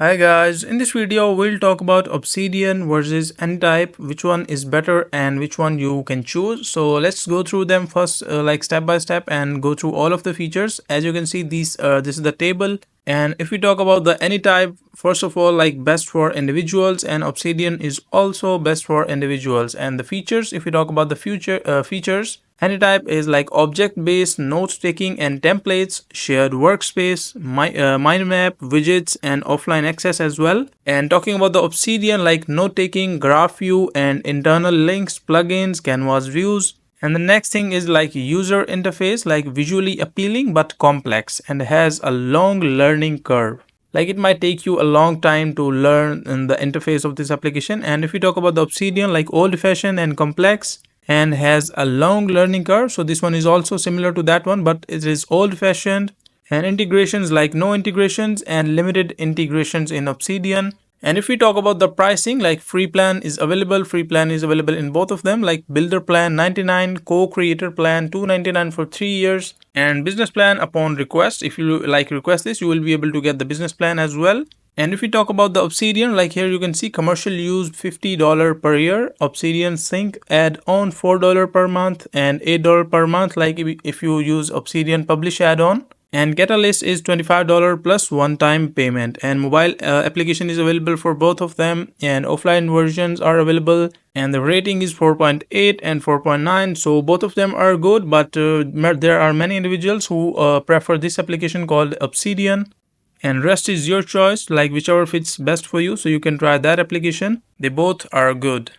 Hi guys, in this video we'll talk about Obsidian versus Anytype, which one is better and which one you can choose. So let's go through them first like step by step and go through all of the features. As you can see, this is the table. And if we talk about the Anytype, first of all, like best for individuals, and Obsidian is also best for individuals. And the features, if we talk about the features, Anytype is like object-based note-taking and templates, shared workspace, mind map, widgets, and offline access as well. And talking about the Obsidian, like note-taking, graph view, and internal links, plugins, canvas views. And the next thing is like user interface, like visually appealing but complex and has a long learning curve. Like it might take you a long time to learn the interface of this application. And if we talk about the Obsidian, like old-fashioned and complex and has a long learning curve. So this one is also similar to that one, but it is old-fashioned. And integrations, like no integrations and limited integrations in Obsidian. And if we talk about the pricing, like free plan is available in both of them, like builder plan 99, co-creator plan 299 for 3 years, and business plan upon request. If you like request this, you will be able to get the business plan as well. And if we talk about the Obsidian, like here you can see commercial use $50 per year, Obsidian sync add-on $4 per month and $8 per month, like if you use Obsidian publish add-on. And Catalyst is $25 plus one-time payment, and mobile application is available for both of them, and offline versions are available, and the rating is 4.8 and 4.9. so both of them are good, but there are many individuals who prefer this application called Obsidian, and rest is your choice, like whichever fits best for you, so you can try that application. They both are good.